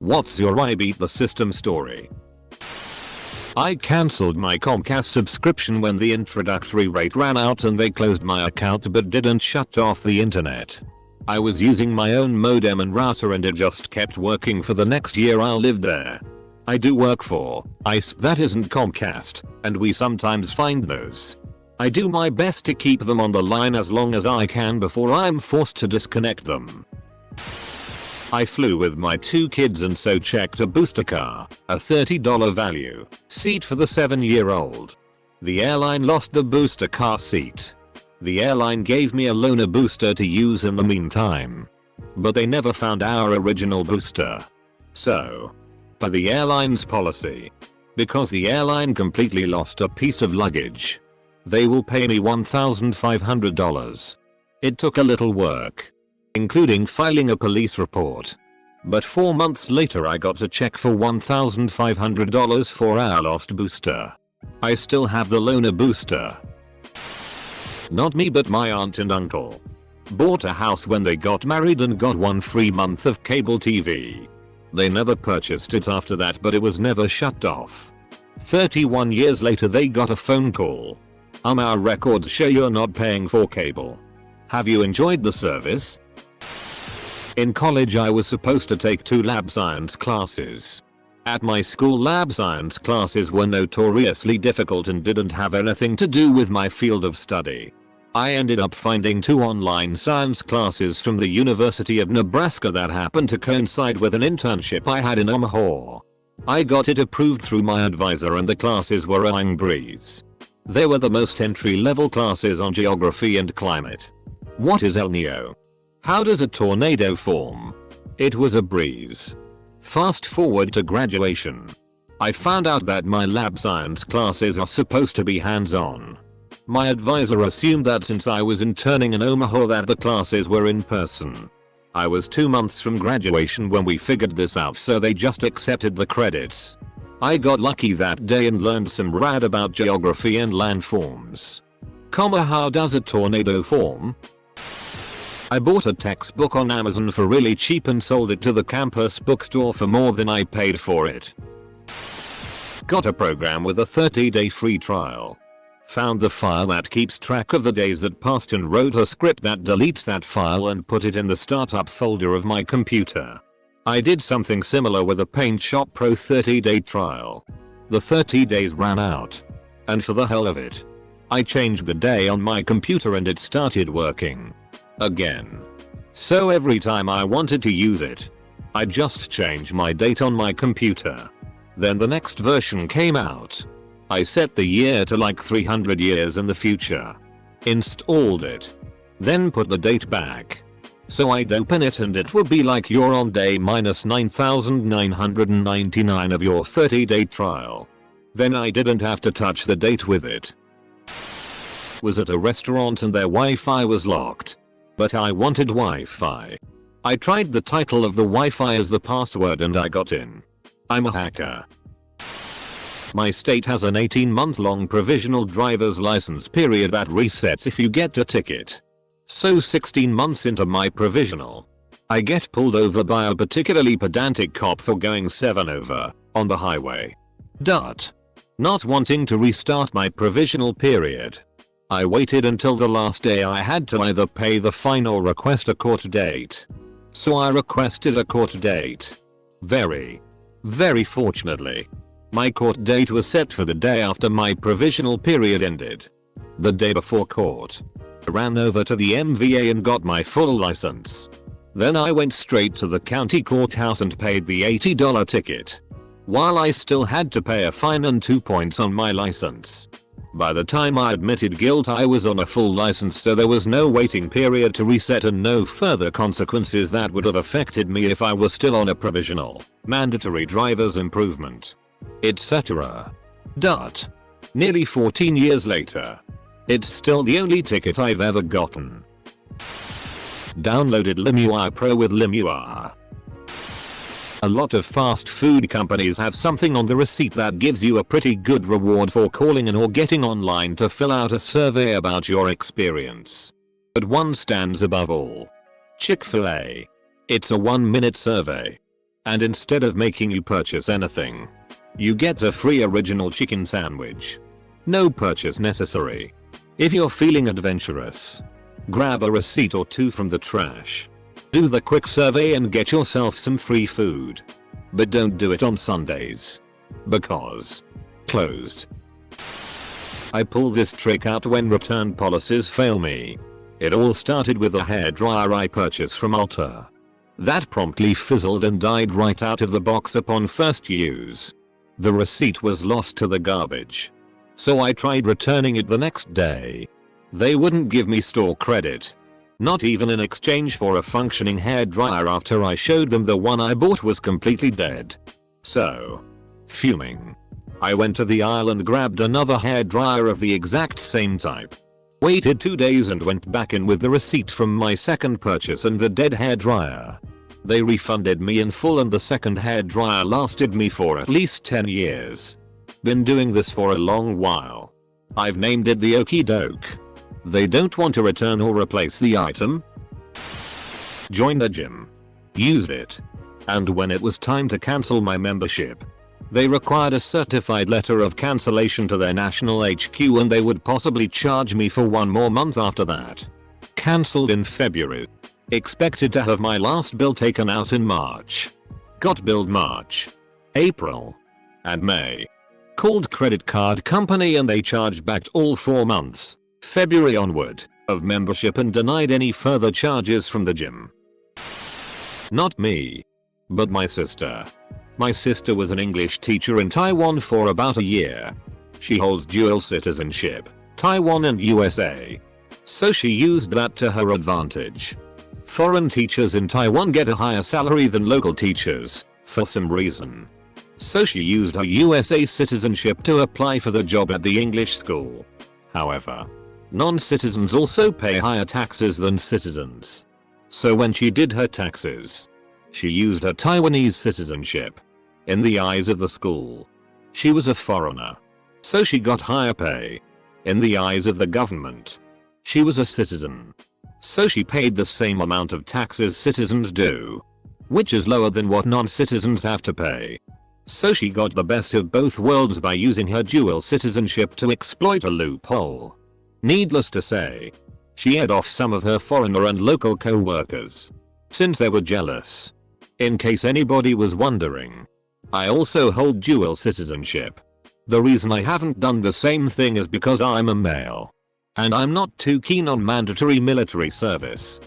What's your I beat the system story? I cancelled my Comcast subscription when the introductory rate ran out and they closed my account but didn't shut off the internet. I was using my own modem and router and it just kept working for the next year I lived there. I do work for ICE, that isn't Comcast, and we sometimes find those. I do my best to keep them on the line as long as I can before I'm forced to disconnect them. I flew with my 2 kids and so checked a booster car, a $30 value, seat for the 7-year-old. The airline lost the booster car seat. The airline gave me a loaner booster to use in the meantime. But they never found our original booster. So, by the airline's policy, because the airline completely lost a piece of luggage, they will pay me $1,500. It took a little work, including filing a police report. But 4 months later I got a check for $1,500 for our lost booster. I still have the loaner booster. Not me but my aunt and uncle bought a house when they got married and got 1 free month of cable TV. They never purchased it after that but it was never shut off. 31 years later they got a phone call. Our records show you're not paying for cable. Have you enjoyed the service? In college I was supposed to take 2 lab science classes. At my school lab science classes were notoriously difficult and didn't have anything to do with my field of study. I ended up finding 2 online science classes from the University of Nebraska that happened to coincide with an internship I had in Omaha. I got it approved through my advisor and the classes were a breeze. They were the most entry-level classes on geography and climate. What is El Niño? How does a tornado form? It was a breeze. Fast forward to graduation. I found out that my lab science classes are supposed to be hands-on. My advisor assumed that since I was interning in Omaha that the classes were in person. I was 2 months from graduation when we figured this out, so they just accepted the credits. I got lucky that day and learned some rad about geography and landforms. How does a tornado form? I bought a textbook on Amazon for really cheap and sold it to the campus bookstore for more than I paid for it. Got a program with a 30-day free trial. Found the file that keeps track of the days that passed and wrote a script that deletes that file and put it in the startup folder of my computer. I did something similar with a Paint Shop Pro 30-day trial. The 30 days ran out. And for the hell of it, I changed the day on my computer and it started working again. So every time I wanted to use it, I just changed my date on my computer. Then the next version came out. I set the year to like 300 years in the future. Installed it. Then put the date back. So I'd open it and it would be like you're on day minus 9,999 of your 30-day trial. Then I didn't have to touch the date with it. Was at a restaurant and their Wi-Fi was locked. But I wanted Wi-Fi. I tried the title of the Wi-Fi as the password and I got in. I'm a hacker. My state has an 18-month-long provisional driver's license period that resets if you get a ticket. So 16 months into my provisional, I get pulled over by a particularly pedantic cop for going 7 over on the highway. Not wanting to restart my provisional period, I waited until the last day I had to either pay the fine or request a court date. So I requested a court date. Very fortunately, my court date was set for the day after my provisional period ended. The day before court, I ran over to the MVA and got my full license. Then I went straight to the county courthouse and paid the $80 ticket, while I still had to pay a fine and 2 points on my license. By the time I admitted guilt I was on a full license, so there was no waiting period to reset and no further consequences that would have affected me if I was still on a provisional, mandatory driver's improvement, etc. Nearly 14 years later, it's still the only ticket I've ever gotten. Downloaded LimeWire Pro with LimeWire. A lot of fast food companies have something on the receipt that gives you a pretty good reward for calling in or getting online to fill out a survey about your experience. But one stands above all. Chick-fil-A. It's a 1-minute survey. And instead of making you purchase anything, you get a free original chicken sandwich. No purchase necessary. If you're feeling adventurous, grab a receipt or two from the trash. Do the quick survey and get yourself some free food. But don't do it on Sundays. Because closed. I pull this trick out when return policies fail me. It all started with a hairdryer I purchased from Ulta. That promptly fizzled and died right out of the box upon first use. The receipt was lost to the garbage. So I tried returning it the next day. They wouldn't give me store credit. Not even in exchange for a functioning hairdryer after I showed them the one I bought was completely dead. So, fuming, I went to the aisle and grabbed another hairdryer of the exact same type. Waited 2 days and went back in with the receipt from my second purchase and the dead hairdryer. They refunded me in full and the second hairdryer lasted me for at least 10 years. Been doing this for a long while. I've named it the Okie Doke. They don't want to return or replace the item? Joined a gym. Used it. And when it was time to cancel my membership, they required a certified letter of cancellation to their national HQ and they would possibly charge me for 1 more month after that. Cancelled in February. Expected to have my last bill taken out in March. Got billed March, April, and May. Called credit card company and they charged back all 4 months, February onward, of membership and denied any further charges from the gym. Not me, but my sister. My sister was an English teacher in Taiwan for about a year. She holds dual citizenship, Taiwan and USA. So she used that to her advantage. Foreign teachers in Taiwan get a higher salary than local teachers, for some reason. So she used her USA citizenship to apply for the job at the English school. However, non-citizens also pay higher taxes than citizens. So when she did her taxes, she used her Taiwanese citizenship. In the eyes of the school, she was a foreigner. So she got higher pay. In the eyes of the government, she was a citizen. So she paid the same amount of taxes citizens do, which is lower than what non-citizens have to pay. So she got the best of both worlds by using her dual citizenship to exploit a loophole. Needless to say, she ate off some of her foreigner and local co-workers, since they were jealous. In case anybody was wondering, I also hold dual citizenship. The reason I haven't done the same thing is because I'm a male. And I'm not too keen on mandatory military service.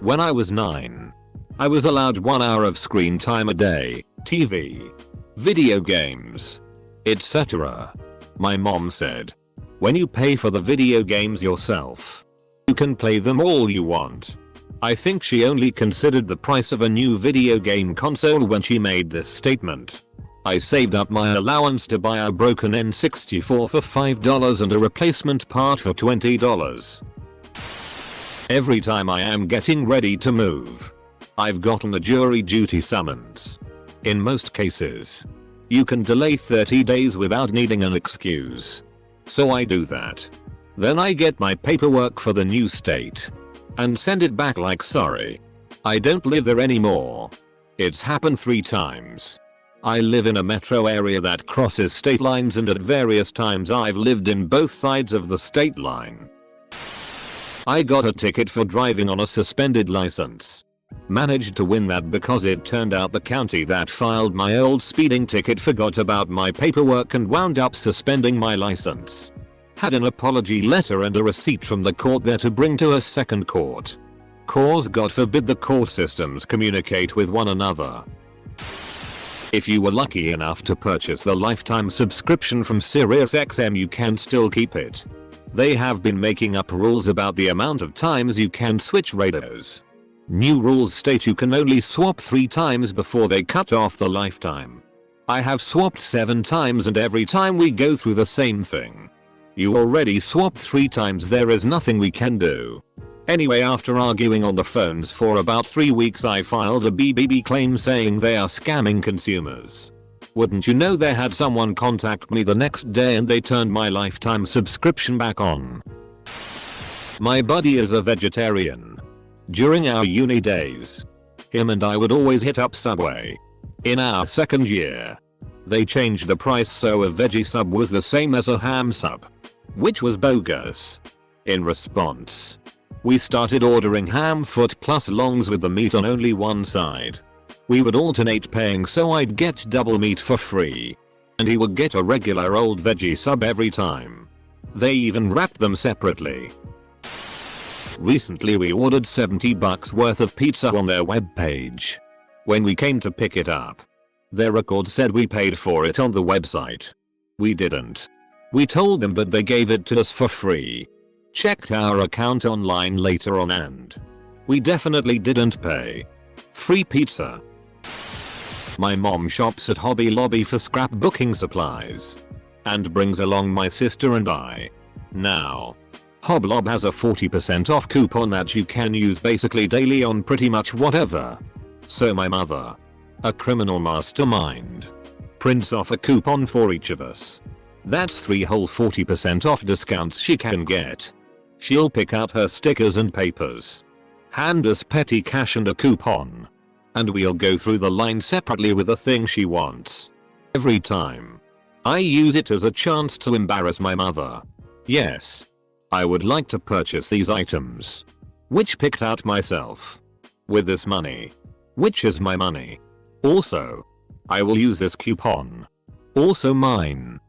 When I was 9, I was allowed 1 hour of screen time a day, TV, video games, etc. My mom said, when you pay for the video games yourself, you can play them all you want. I think she only considered the price of a new video game console when she made this statement. I saved up my allowance to buy a broken N64 for $5 and a replacement part for $20. Every time I am getting ready to move, I've gotten a jury duty summons. In most cases, you can delay 30 days without needing an excuse. So I do that. Then I get my paperwork for the new state and send it back like sorry, I don't live there anymore. It's happened 3 times. I live in a metro area that crosses state lines and at various times I've lived in both sides of the state line. I got a ticket for driving on a suspended license. Managed to win that because it turned out the county that filed my old speeding ticket forgot about my paperwork and wound up suspending my license. Had an apology letter and a receipt from the court there to bring to a second court. Cause God forbid the court systems communicate with one another. If you were lucky enough to purchase the lifetime subscription from SiriusXM, you can still keep it. They have been making up rules about the amount of times you can switch radios. New rules state you can only swap 3 times before they cut off the lifetime. I have swapped 7 times and every time we go through the same thing. You already swapped 3 times, there is nothing we can do. Anyway, after arguing on the phones for about 3 weeks, I filed a BBB claim saying they are scamming consumers. Wouldn't you know, they had someone contact me the next day and they turned my lifetime subscription back on. My buddy is a vegetarian. During our uni days, Him and I would always hit up Subway. In our second year, they changed the price so a veggie sub was the same as a ham sub, which was bogus. In response, we started ordering ham foot plus longs with the meat on only one side. We would alternate paying so I'd get double meat for free, and he would get a regular old veggie sub every time. They even wrapped them separately. Recently we ordered $70 worth of pizza on their webpage. When we came to pick it up, their record said we paid for it on the website. We didn't. We told them but they gave it to us for free. Checked our account online later on and we definitely didn't pay. Free pizza. My mom shops at Hobby Lobby for scrapbooking supplies and brings along my sister and I. Now, Hoblob has a 40% off coupon that you can use basically daily on pretty much whatever. So my mother, a criminal mastermind, prints off a coupon for each of us. That's 3 whole 40% off discounts she can get. She'll pick out her stickers and papers, hand us petty cash and a coupon, and we'll go through the line separately with the thing she wants. Every time, I use it as a chance to embarrass my mother. Yes, I would like to purchase these items, which picked out myself, with this money, which is my money. Also, I will use this coupon. Also mine.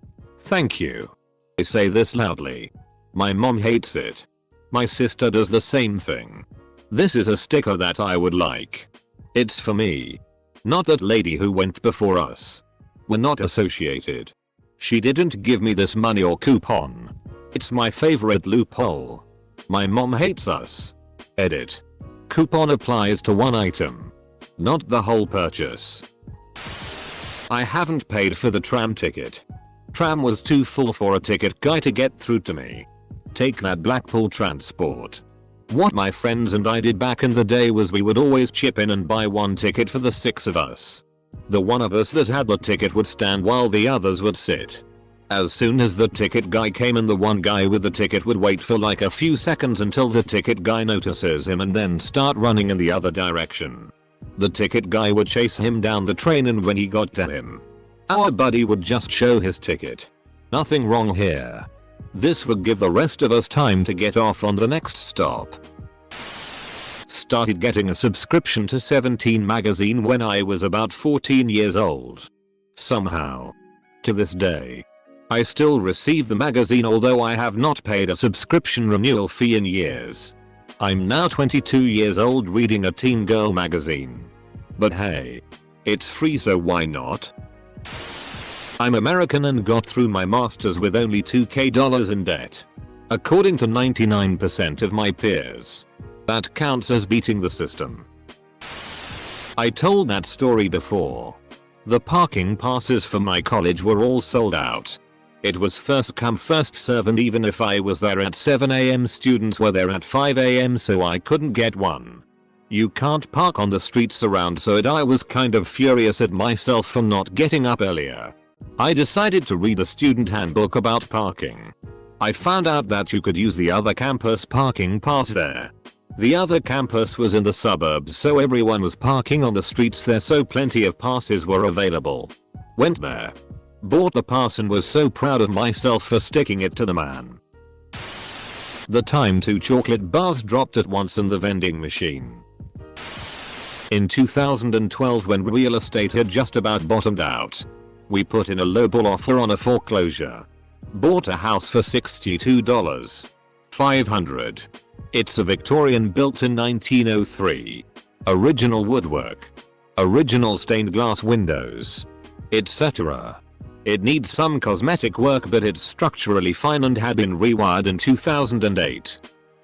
Thank you. I say this loudly. My mom hates it. My sister does the same thing. This is a sticker that I would like. It's for me. Not that lady who went before us. We're not associated. She didn't give me this money or coupon. It's my favorite loophole. My mom hates us. Edit. Coupon applies to one item, not the whole purchase. I haven't paid for the tram ticket. Tram was too full for a ticket guy to get through to me. Take that Blackpool transport. What my friends and I did back in the day was we would always chip in and buy one ticket for the 6 of us. The one of us that had the ticket would stand while the others would sit. As soon as the ticket guy came in, the one guy with the ticket would wait for like a few seconds until the ticket guy notices him and then start running in the other direction. The ticket guy would chase him down the train, and when he got to him, our buddy would just show his ticket. Nothing wrong here. This would give the rest of us time to get off on the next stop. Started getting a subscription to 17 magazine when I was about 14 years old. Somehow, to this day, I still receive the magazine although I have not paid a subscription renewal fee in years. I'm now 22 years old reading a teen girl magazine. But hey, it's free, so why not? I'm American and got through my masters with only $2,000 in debt. According to 99% of my peers, that counts as beating the system. I told that story before. The parking passes for my college were all sold out. It was first come first serve, and even if I was there at 7 AM students were there at 5 AM, so I couldn't get one. You can't park on the streets around, so I was kind of furious at myself for not getting up earlier. I decided to read the student handbook about parking. I found out that you could use the other campus parking pass there. The other campus was in the suburbs, so everyone was parking on the streets there, so plenty of passes were available. Went there, bought the pass, and was so proud of myself for sticking it to the man. The time 2 chocolate bars dropped at once in the vending machine. In 2012, when real estate had just about bottomed out, we put in a lowball offer on a foreclosure. Bought a house for $62,500. It's a Victorian, built in 1903. Original woodwork. Original stained glass windows, etc. It needs some cosmetic work, but it's structurally fine and had been rewired in 2008.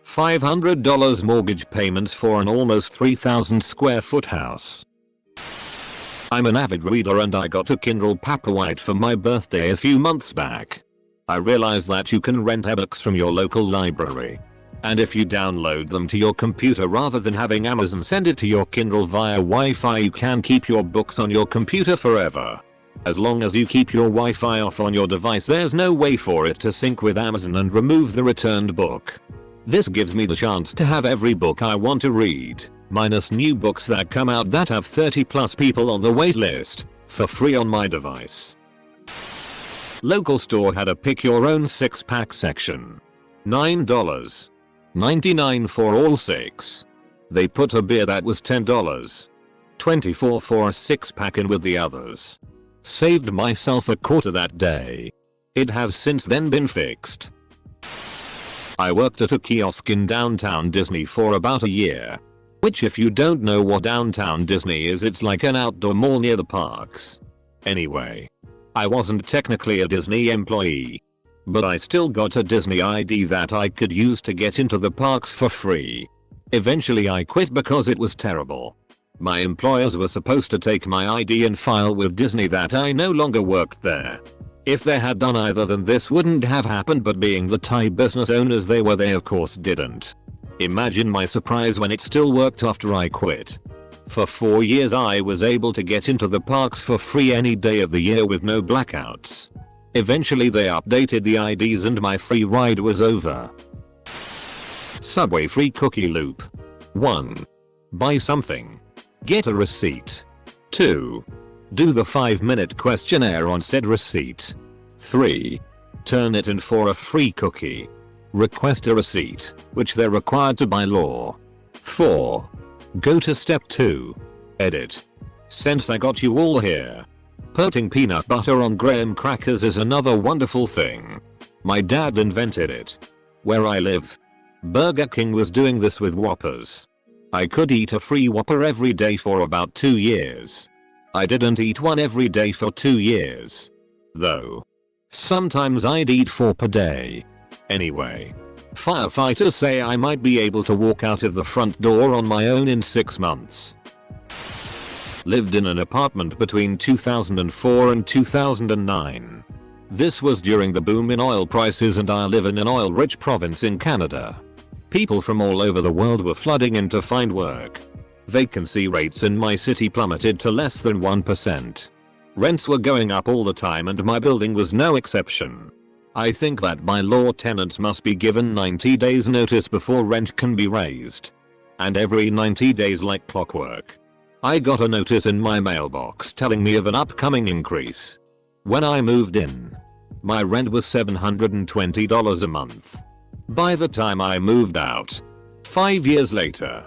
$500 mortgage payments for an almost 3,000 square foot house. I'm an avid reader and I got a Kindle Paperwhite for my birthday a few months back. I realized that you can rent ebooks from your local library, and if you download them to your computer rather than having Amazon send it to your Kindle via Wi-Fi, you can keep your books on your computer forever. As long as you keep your Wi-Fi off on your device, there's no way for it to sync with Amazon and remove the returned book. This gives me the chance to have every book I want to read. minus new books that come out that have 30 plus people on the wait list, for free on my device. Local store had a pick your own 6-pack section. $9.99 for all 6. They put a beer that was $10.24 for a 6-pack in with the others. Saved myself a quarter that day. It has since then been fixed. I worked at a kiosk in downtown Disney for about a year. Which, if you don't know what downtown Disney is, it's like an outdoor mall near the parks. Anyway, I wasn't technically a Disney employee, but I still got a Disney ID that I could use to get into the parks for free. Eventually I quit because it was terrible. My employers were supposed to take my ID and file with Disney that I no longer worked there. If they had done either, then this wouldn't have happened, but being the Thai business owners they were, they of course didn't. Imagine my surprise when it still worked after I quit. For 4 years I was able to get into the parks for free any day of the year with no blackouts. Eventually they updated the IDs and my free ride was over. Subway free cookie loop. 1. Buy something. Get a receipt. 2. Do the 5-minute questionnaire on said receipt. 3. Turn it in for a free cookie. Request a receipt, which they're required to by law. 4. Go to step 2. Edit. Since I got you all here. Putting peanut butter on graham crackers is another wonderful thing. My dad invented it. Where I live, Burger King was doing this with Whoppers. I could eat a free Whopper every day for about 2 years. I didn't eat one every day for 2 years, though. Sometimes I'd eat 4 per day. Anyway, firefighters say I might be able to walk out of the front door on my own in 6 months. Lived in an apartment between 2004 and 2009. This was during the boom in oil prices, and I live in an oil-rich province in Canada. People from all over the world were flooding in to find work. Vacancy rates in my city plummeted to less than 1%. Rents were going up all the time, and my building was no exception. I think that by law tenants must be given 90 days notice before rent can be raised. And every 90 days, like clockwork, I got a notice in my mailbox telling me of an upcoming increase. When I moved in, my rent was $720 a month. By the time I moved out, 5 years later,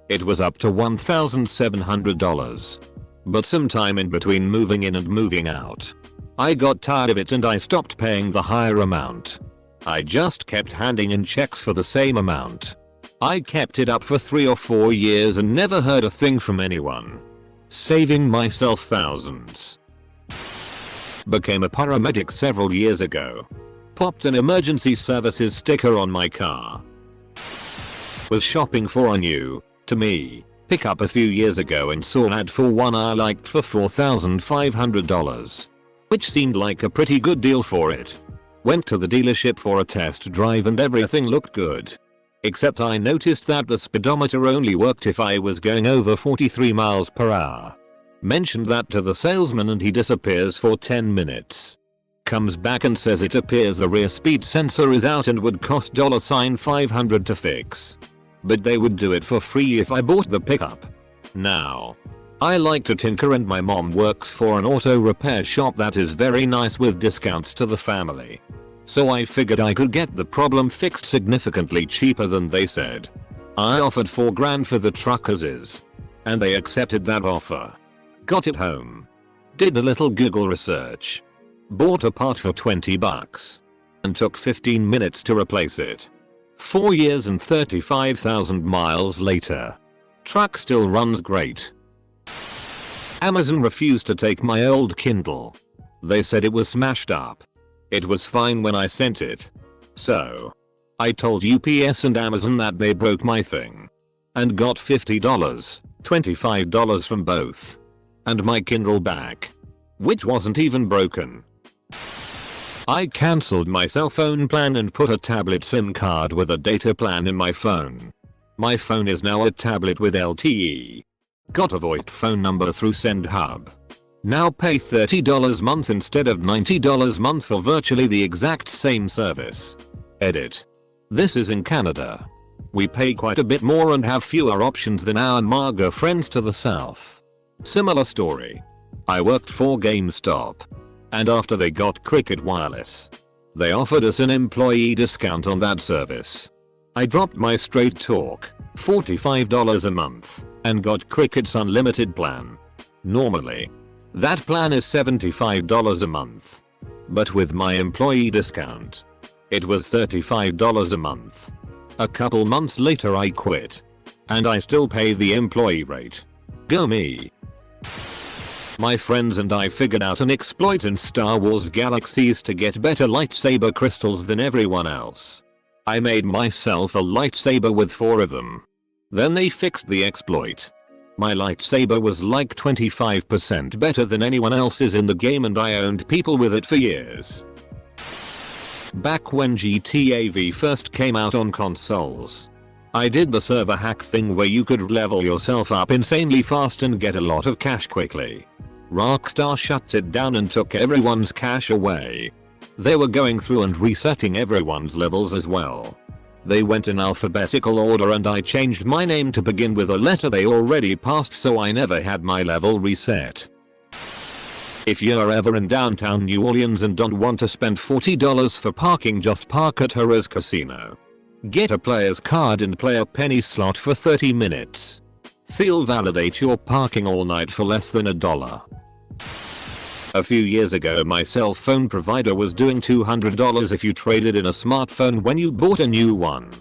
it was up to $1,700. But sometime in between moving in and moving out, I got tired of it and I stopped paying the higher amount. I just kept handing in checks for the same amount. I kept it up for 3 or 4 years and never heard a thing from anyone, saving myself thousands. Became a paramedic several years ago. Popped an emergency services sticker on my car. Was shopping for a new, to me, pickup a few years ago and saw an ad for one I liked for $4,500. Which seemed like a pretty good deal for it. Went to the dealership for a test drive and everything looked good. Except I noticed that the speedometer only worked if I was going over 43 miles per hour. Mentioned that to the salesman and he disappears for 10 minutes. Comes back and says it appears the rear speed sensor is out and would cost $500 to fix. But they would do it for free if I bought the pickup. Now, I like to tinker and my mom works for an auto repair shop that is very nice with discounts to the family. So I figured I could get the problem fixed significantly cheaper than they said. I offered $4 grand for the truck as is, and they accepted that offer. Got it home. Did a little Google research. Bought a part for $20 and took 15 minutes to replace it. 4 years and 35,000 miles later, truck still runs great. Amazon refused to take my old Kindle. They said it was smashed up. It was fine when I sent it. So, I told UPS and Amazon that they broke my thing. And got $50, $25 from both. And my Kindle back. Which wasn't even broken. I cancelled my cell phone plan and put a tablet SIM card with a data plan in my phone. My phone is now a tablet with LTE. Got a VoIP phone number through SendHub. Now pay $30 a month instead of $90 a month for virtually the exact same service. Edit. This is in Canada. We pay quite a bit more and have fewer options than our MAGA friends to the south. Similar story. I worked for GameStop. And after they got Cricket Wireless, they offered us an employee discount on that service. I dropped my Straight Talk, $45 a month, and got Cricket's unlimited plan. Normally, that plan is $75 a month. But with my employee discount, it was $35 a month. A couple months later I quit. And I still pay the employee rate. Go me. My friends and I figured out an exploit in Star Wars Galaxies to get better lightsaber crystals than everyone else. I made myself a lightsaber with 4 of them. Then they fixed the exploit. My lightsaber was like 25% better than anyone else's in the game and I owned people with it for years. Back when GTA V first came out on consoles, I did the server hack thing where you could level yourself up insanely fast and get a lot of cash quickly. Rockstar shut it down and took everyone's cash away. They were going through and resetting everyone's levels as well. They went in alphabetical order and I changed my name to begin with a letter they already passed so I never had my level reset. If you're ever in downtown New Orleans and don't want to spend $40 for parking, just park at Harrah's Casino. Get a player's card and play a penny slot for 30 minutes. They'll validate your parking all night for less than $1. A few years ago my cell phone provider was doing $200 if you traded in a smartphone when you bought a new one.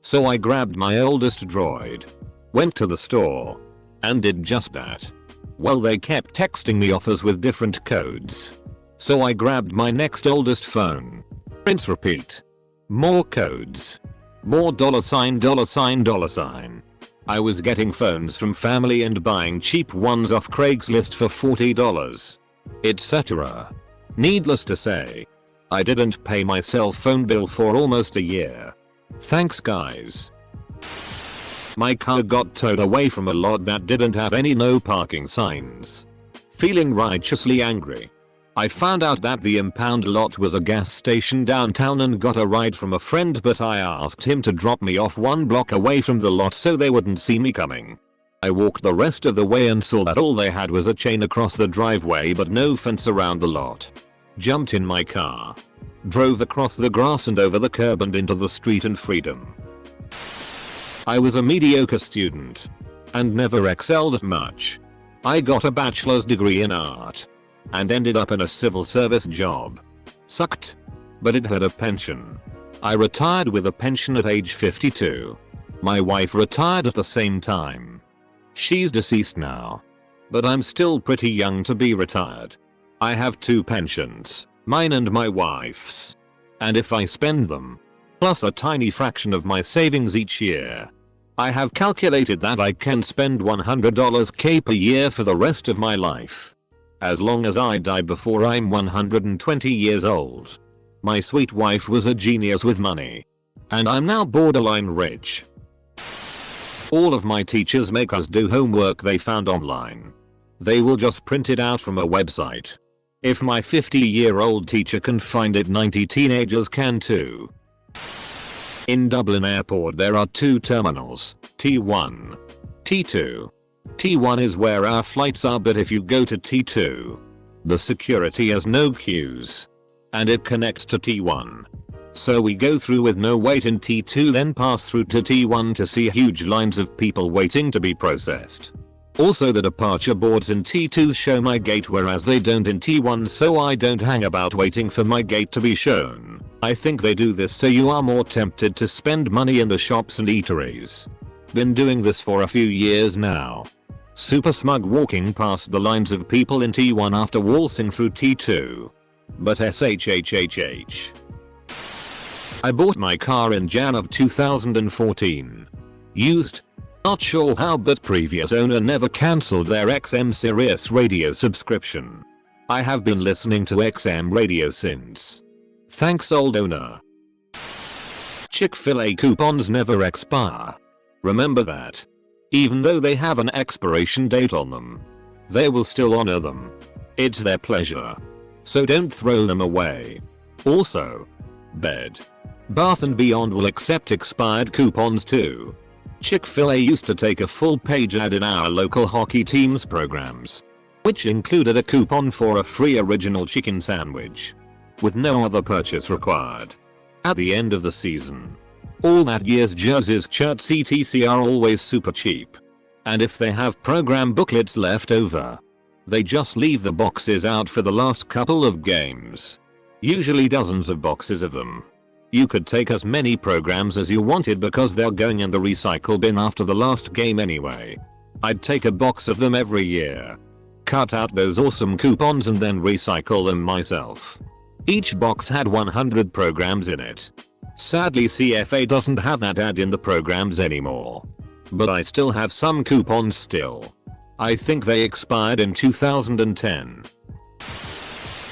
So I grabbed my oldest Droid, went to the store, and did just that. Well, they kept texting me offers with different codes. So I grabbed my next oldest phone. Rinse repeat. More codes. More $. I was getting phones from family and buying cheap ones off Craigslist for $40. Etc. Needless to say, I didn't pay my cell phone bill for almost a year. Thanks guys. My car got towed away from a lot that didn't have any no parking signs. Feeling righteously angry, I found out that the impound lot was a gas station downtown and got a ride from a friend, but I asked him to drop me off 1 block away from the lot so they wouldn't see me coming. I walked the rest of the way and saw that all they had was a chain across the driveway but no fence around the lot. Jumped in my car, drove across the grass and over the curb and into the street and freedom. I was a mediocre student and never excelled at much. I got a bachelor's degree in art and ended up in a civil service job. Sucked, but it had a pension. I retired with a pension at age 52. My wife retired at the same time. She's deceased now, but I'm still pretty young to be retired. I have 2 pensions, mine and my wife's. And if I spend them, plus a tiny fraction of my savings each year, I have calculated that I can spend $100k per year for the rest of my life. As long as I die before I'm 120 years old. My sweet wife was a genius with money. And I'm now borderline rich. All of my teachers make us do homework they found online. They will just print it out from a website. If my 50-year-old teacher can find it, 90 teenagers can too. In Dublin Airport there are 2 terminals, T1, T2. T1 is where our flights are, but if you go to T2, the security has no queues. And it connects to T1. So we go through with no wait in T2, then pass through to T1 to see huge lines of people waiting to be processed. Also the departure boards in T2 show my gate whereas they don't in T1, so I don't hang about waiting for my gate to be shown. I think they do this so you are more tempted to spend money in the shops and eateries. Been doing this for a few years now. Super smug walking past the lines of people in T1 after waltzing through T2. But SHHHH. I bought my car in Jan of 2014. Used. Not sure how, but previous owner never cancelled their XM Sirius radio subscription. I have been listening to XM radio since. Thanks old owner. Chick-fil-A coupons never expire. Remember that. Even though they have an expiration date on them, they will still honor them. It's their pleasure. So don't throw them away. Also, bed. Bath & Beyond will accept expired coupons too. Chick-fil-A used to take a full page ad in our local hockey team's programs, which included a coupon for a free original chicken sandwich, with no other purchase required. At the end of the season, all that year's jerseys, shirts etc are always super cheap. And if they have program booklets left over, they just leave the boxes out for the last couple of games. Usually dozens of boxes of them. You could take as many programs as you wanted because they're going in the recycle bin after the last game anyway. I'd take a box of them every year, cut out those awesome coupons and then recycle them myself. Each box had 100 programs in it. Sadly CFA doesn't have that ad in the programs anymore. But I still have some coupons still. I think they expired in 2010.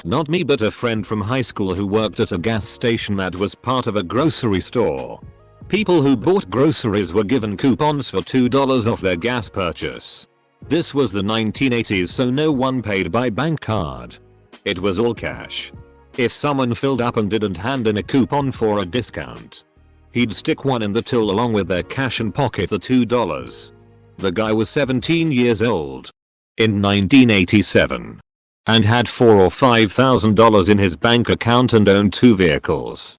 Not me, but a friend from high school who worked at a gas station that was part of a grocery store. People who bought groceries were given coupons for $2 off their gas purchase. This was the 1980s, so no one paid by bank card. It was all cash. If someone filled up and didn't hand in a coupon for a discount, he'd stick one in the till along with their cash and pocket the $2. The guy was 17 years old in 1987 and had $4,000 or $5,000 in his bank account and owned 2 vehicles.